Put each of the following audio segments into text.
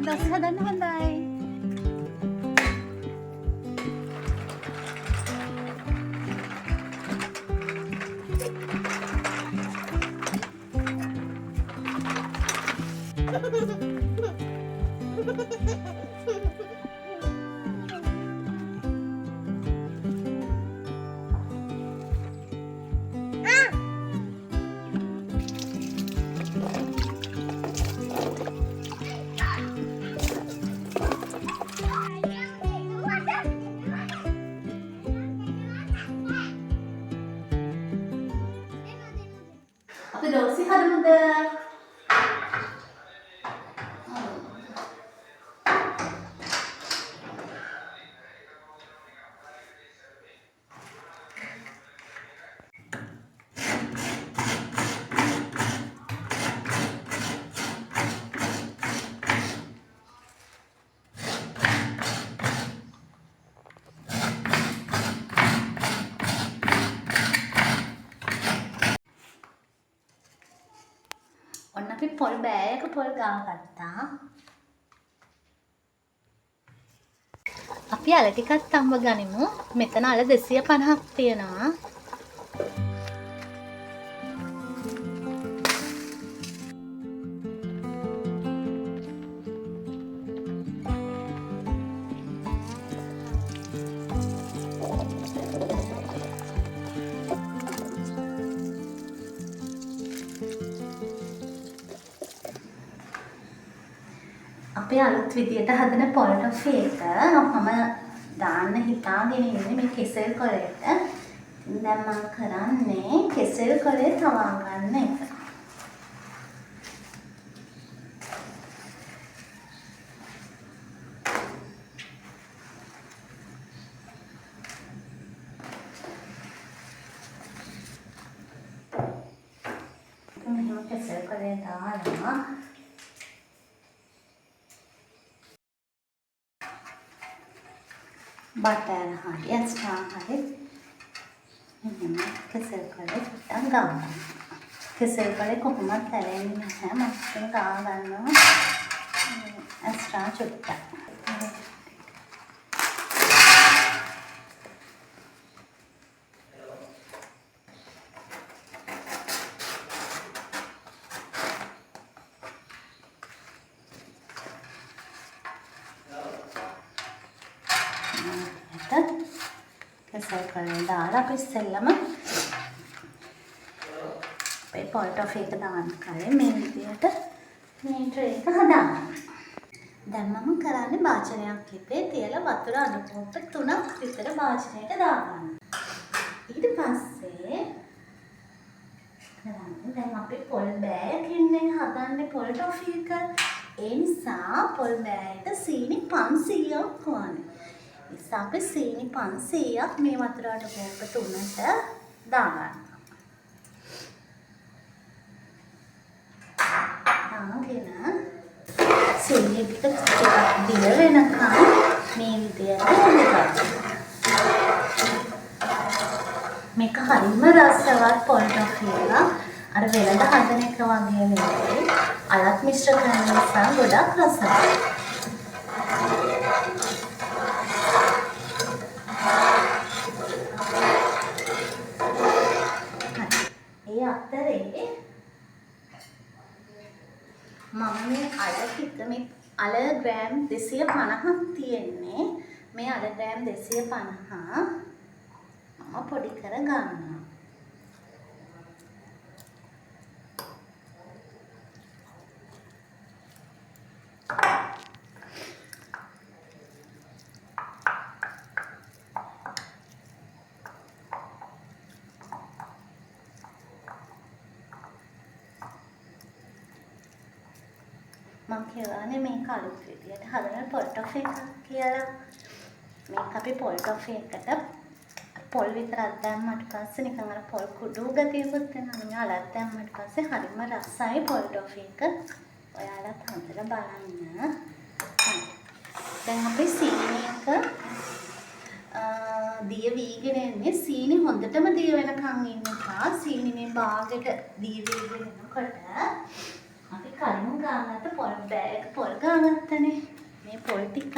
දස් හදන්න හොඳයි. අපි දෝසි හදමුද? ඔන්න අපි පොල් බෑයක පොල් ගාගත්තා. අපි අල ටිකක් තම්බ ගනිමු. මෙතන අල 250ක් තියෙනවා. අපේ අලුත් විදියට හදන පොල් ටොෆි එක මම දාන්න හිතාගෙන ඉන්නේ මේ කෙසෙල් කොලේට. ඉතින් දැන් මම කරන්නේ කෙසෙල් කොලේ තවා ගන්න එක. මෙහෙම කෙසෙල් කොලේ දානවා. බටර් හරි එක්ස්ට්‍රා හරි මෙන්න කෙසෙල් කොලේ ටිකක් ගන්නවා. කෙසෙල් කොලේ කොහොමද තැරෙන්නේ නැහැ. මම ඒක ගා ගන්නවා එක්ස්ට්‍රා චුට්ටක්. කෙසෙල් කොලේ දාලා අපි ඉස්සෙල්ලම අපේ පොල් ටොෆි එක දාන්න කලින් මේ විදියට මේ ට්‍රේ එක හදාගන්න. දැන් මම කරන්නේ භාජනයක් ලිපේ තියලා වතුර අඩු කොට්ට 3ක් විතර භාජනයට දාගන්න. ඊට පස්සේ කරන්නේ දැන් අපි පොල් බෑයකින් හදන්නේ පොල් ටොෆි එක. ඒ නිසා පොල් බෑයට සීනි 500ක් ඕනේ. නිසා අපි සීනි 500ක් මේ වතුර අඩු කොට්ට 3ට දාගන්න. දාගෙන සීනි ටික දිය වෙනකම් මේ විදියට හොදගන්න. මේක හරිම රසවත් පොල් ටොෆි එක. අර වෙලඳ හදන එක වගේ නෙවෙයි. අලක් මිශ්‍ර කරන නිසා ගොඩක් රසවත්. ඒ අතරේ මම මේ අල ටික මේ අල ග්‍රෑම් 250ක් තියෙන්නේ. මේ අල ග්‍රෑම් 250 මම පොඩි කර ගන්නවා. මම කියවනේ මේක අලුත් විදියට හදන පොල් ටොෆි එකක් කියලා. මේක අපි පොල් ටොෆි එකට පොල් විතරක් දැම්මට පස්සේ නිකන් අර පොල් කුඩු ගතියකුත් වෙනවා. අලක් දැම්මට පස්සේ හරිම රසයි පොල් ටොෆි එක. ඔයාලත් හොඳට බලන්න. දැන් අපි සීනි එක දිය වීගෙන එන්නේ. සීනි හොඳටම දිය වෙනකන් ඉන්න එපා. සීනි මේ බාගෙට දිය වීගෙන එනකොට අපි කලින් ගානට පොල් බෑග් පොල් ගාගත්තනේ. මේ පොල් ටික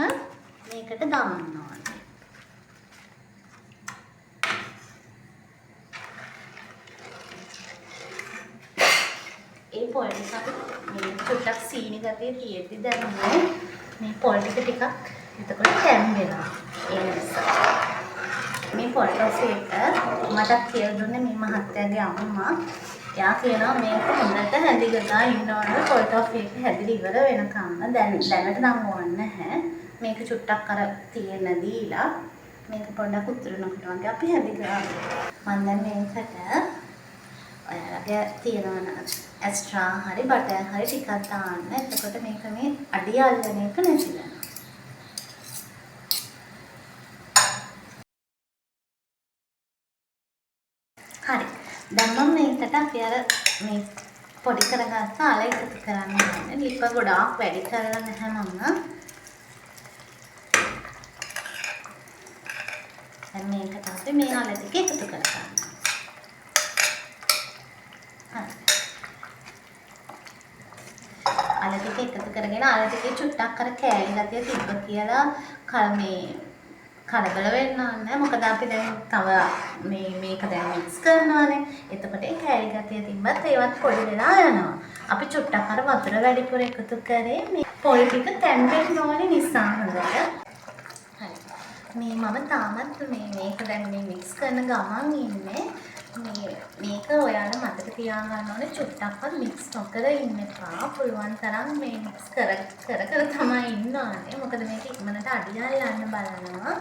මේකට දාන්න ඕනේ. ඒ පොල් ටික අපි මේ චුට්ටක් සීනි ගතිය තියෙද්දි දැම්මේ මේ පොල් ටික එතකොට තැම්බෙනවා. ඒ නිසා මේ පොල් ටොෆි එක මටත් කියලා දුන්නේ මේ මහත්තයාගේ අම්මා. එයා කියනවා මේක හොඳට හැදිලා ඉන්නවනේ පොල් ටොෆි එක හැදිලි ඉවර වෙනකම්ම දැනට නම් ඕනේ නැහැ. මේක චුට්ටක් අර තියෙන දීලා මේක පොඩ්ඩක් උතුරනකොට වගේ අපි හැදිලා මම දැන් මේකට ඔයාලගේ තියෙනවන එක්ස්ට්‍රා හරි බටර් හරි ටිකක් දාන්න. එතකොට මේක මේ අඩිය අල්ලන එක නැති වෙනවා. හරි. දැන් මම මේකට අපි අර මේ පොඩි කරගත්ත අල එකතු කරන්න ඕනේ. ලිප ගොඩාක් වැඩි කරලා නැහැ මම. දැන් මේකට අපි මේ අල ටික එකතු කරගන්න. හරි. අල ටික එකතු කරගෙන අල ටිකේ චුට්ටක් අර කෑලි ගතිය තිබ්බ කියලා මේ කලබල වෙන්න ඕනේ. මොකද අපි දැන් තව මේක දැන් මික්ස් කරනවානේ. එතකොට ඒ කෑලි ගතිය තිබ්බත් ඒවත් පොඩි වෙලා යනවා. අපි චුට්ටක් අර වතුර වැඩිපුර එකතු කරේ මේ පොල් ටික තැම්බෙන්න ඕනේ නිසා හොඳට. හරි. මේ මම තාමත් මේක දැන් මේ මික්ස් කරන ගමන් ඉන්නේ. මේක ඔයාලා මතක තියාගන්න ඕනේ චුට්ටක්වත් මික්ස් නොකර ඉන්න එපා. පුළුවන් තරම් මේ මික්ස් කර තමයි ඉන්න ඕනේ. මොකද මේක ඉක්මනට අඩියල් යන්න බලනවා.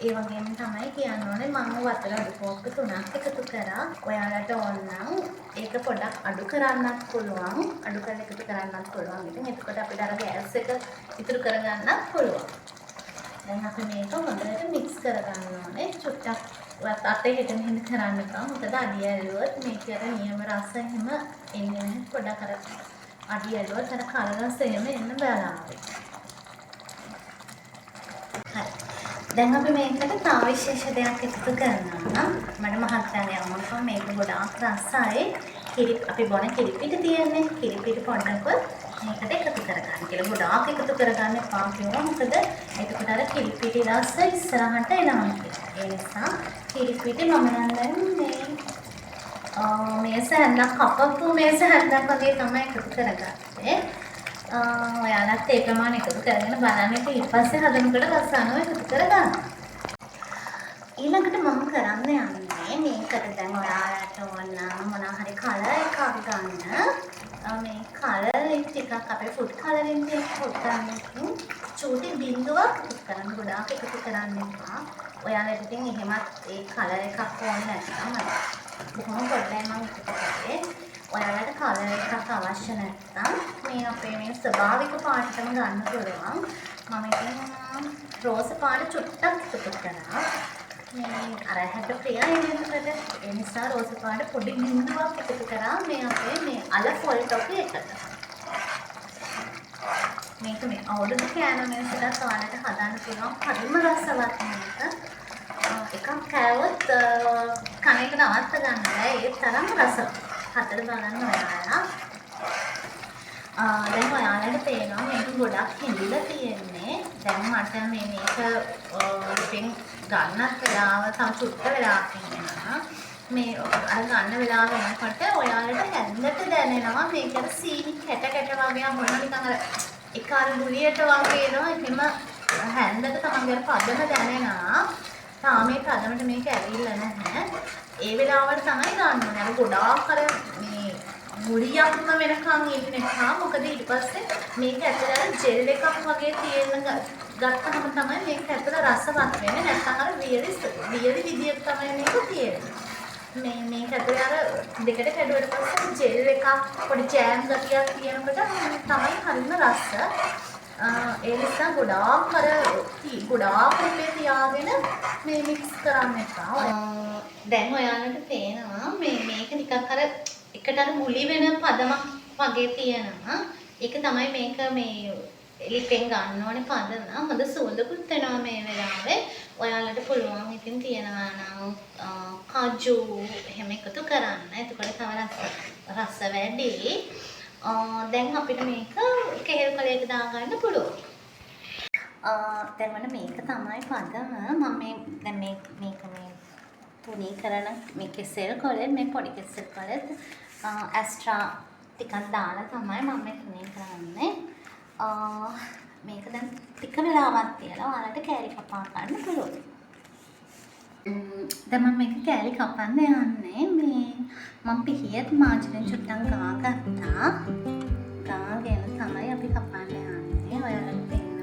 ඒ වගේම තමයි කියන්න ඕනේ මම වතුර අඩු කෝප්ප 3ක් එකතු කරා. ඔයාලට ඕන නම් ඒක පොඩ්ඩක් අඩු කරන්නත් පුළුවන්. අඩු කරලා එකතු කරන්නත් පුළුවන්. ඉතින් එතකොට අපිට අර ගෑස් එක ඉතුරු කරගන්නත් පුළුවන්. දැන් අපි මේක හොඳට මික්ස් කරගන්න ඕනේ. චුට්ටක් අතේ හිටගෙන හින්න කරන්න එපා. මොකද අඩිය ඇල්ලුවොත් මේකේ අර නියම රස එහෙම එන්නේ නැහැ. පොඩක් අර අඩිය ඇල්ලුවොත් අර කල රස එහෙම එන්න බලාවි. හරි. දැන් අපි මේකට තව විශේෂ දෙයක් එකතු කරනවා. මට මහත්තයාගේ අම්මා මේක ගොඩාක් රසයි. අපි බොන කිරිපිටි තියෙන්නේ. කිරිපිටි පොඩ්ඩක් මේකට එකතු කරගන්න කියලා. ගොඩාක් එකතු කරගන්න එපා කියනවා. මොකද එතකොට අර කිරිපිටි රස ඉස්සරහට එනවා කියලා. ඒ නිසා කිරිපිටි මම දැන් මේස හැන්දක් කපපු මේස හැන්දක් වගේ තමයි එකතු කරගත්තේ. ඔයාලත් ඒ ප්‍රමාණය එකතු කරගෙන බලන්න. ඊට පස්සේ හදනකොට රස අනුව එකතු කරගන්න. ඊළඟට මම කරන්න යන්නේ මේකට දැන් ඔයාලට ඕන මොනවා හරි කලර් එකක් ගන්න. මේ කලර් ටිකක් අපේ ෆුඩ් කලරින් තියෙන ෆුඩ් කලරින් චූටි බිඳුවක් එකතු කරන්න. ගොඩාක් එකතු කරන්න එපා. ඔයාලට ඉතින් එහෙමත් ඒ කලර් එකක් ඕනේ නැත්නම් බොහොම පොඩ්ඩයි මම එකතු කරේ. ඔයාලට කලර් එකක් අවශ්‍ය නැත්නම් මේ අපේ මේ ස්වභාවික පාටටම ගන්න පුළුවන්. මම ඉතින් රෝස පාට චුට්ටක් එකතු කරා. මේ අර හැට ප්‍රියයි නේද? ඒ නිසා රෝස පාට පොඩි බිඳුවක් එකතු කරා මේ අපේ මේ අල පොල් ටොෆි එකට. මේක මේ අවුරුදු කෑමේසට ඔයාලට හදන්න පුළුවන් හරිම රසවත් මේක. එකක් කෑවොත් කන එක නවත්ත ගන්න බෑ. ඒ තරම් රසවත්. හතර බලන්න ඔයාලා. දැන් ඔයාලට පේනවා මේක ගොඩක් හිඳිලා තියෙන්නේ. දැන් මට මේක ඉතින් ගන්නත් වෙලාව තව චුට්ට වෙලාවක් ඉන්නවා. මේ අර ගන්න වෙලාව වෙනකොට ඔයාලට හැන්දට දැනෙනවා මේක අර සීනි කැට වගේ මොන නිකන් අර එක අර ගුලියට වගේ එනවා. එහෙම හැන්දට තමන්ගේ පදම දැනෙනවා. තාම මේ පදමට මේක ඇවිල්ලා නැහැ. ඒ වෙලාවට තමයි ගන්න ඕනේ. අර ගොඩාක් අර මේ ගුලියක්ම වෙනකන් ඉන්න එපා. මොකද ඊට පස්සේ මේක ඇතුළේ ජෙල් එකක් වගේ තියෙන ගත්තහම තමයි මේක ඇතුළේ රසවත් වෙන්නේ. නැත්නම් අර වියලි විදියට තමයි මේක තියෙන්නේ. මේක ඇතුළේ අර දෙකට කැඩුවට පස්සේ ජෙල් එකක් පොඩි ජෑම් ගතියක් තියෙනකොට තමයි හරිම රස. ඒ නිසා ගොඩාක් රුපේ තියාගෙන මේ මික්ස් කරන්න එපා. දැන් ඔයාලට පේනවා මේක නිකන් අර එකට අර ගුලි වෙන පදමක් වගේ තියෙනවා. ඒක තමයි මේක මේ ලිපෙන් ගන්න ඕනේ පදම. හොඳ සුවඳකුත් එනවා මේ වෙලාවේ. ඔයාලට පුළුවන් ඉතින් තියනවා නම් කජු එහෙම එකතු කරන්න. එතකොට තව රස වැඩි. දැන් අපිට මේක කෙහෙල් කලයක දාගන්න පුළුවන්. දැන් මම මේක තමයි පදම. මම දැන් මේක මේ තුනී කරන මේ කෙසෙල් කොලෙත් මේ පොඩි කෙසෙල් කොලෙත් ඇස්ට්‍රා ටිකක් දාලා තමයි මම මේ තුනී කරන්නේ. මේක දැන් ටික වෙලාවක් තියලා ඔයාලට කෑලි කපා ගන්න පුළුවන්. දැන් මම මේක කෑලි කපන්න යන්නේ. මේ මම පිහියත් මාජරෙන් චුට්ටක් ගාගත්තා. ගාගෙන තමයි අපි කපන්න යන්නේ. ඔයාලට පේනවා.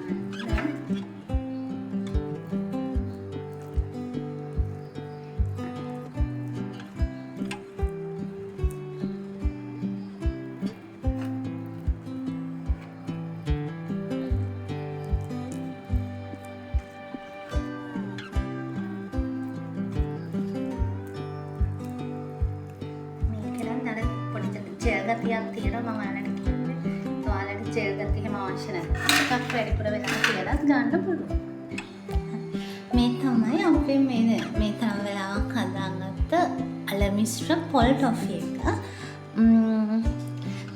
ජෙල් ගතියක් තියෙනවා මම ඔයාලට කියන්නේ. ඔයාලට ජෙල් ගතිය එහෙම අවශ්‍ය නැහැ. ටිකක් වැඩිපුර වෙලා තියලත් ගන්න පුළුවන්. මේ තමයි අපි මේ තරම් වෙලාවක් හදාගත්ත අල මිශ්‍ර පොල් ටොෆි එක.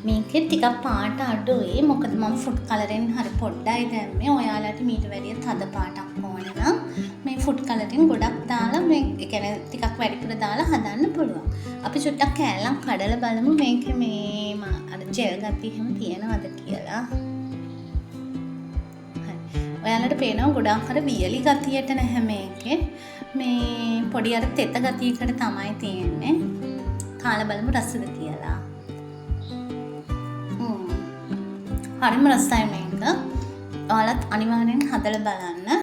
මේකේ ටිකක් පාට අඩුයි. මොකද මම ෆුඩ් කලරින් හරි පොඩ්ඩයි දැම්මේ. ඔයාලට මීට වැඩිය තද පාටක් ඕන නම් මේ ෆුඩ් කලරින් ගොඩක් දාලා මේ ඒ කියන්නේ ටිකක් වැඩිපුර දාලා හදන්න පුළුවන්. අපි චුට්ටක් කෑල්ලක් කඩලා බලමු මේකේ මේ අර ජෙල් ගතිය එහෙම තියෙනවද කියලා. හරි. ඔයාලට පේනවා ගොඩාක් අර වියලි ගතියට නැහැ මේකේ. මේ පොඩි අර තෙත ගතියකට තමයි තියෙන්නේ. කාලා බලමු රසද කියලා. හරිම රසයි මේක. ඔයාලත් අනිවාර්යෙන් හදලා බලන්න.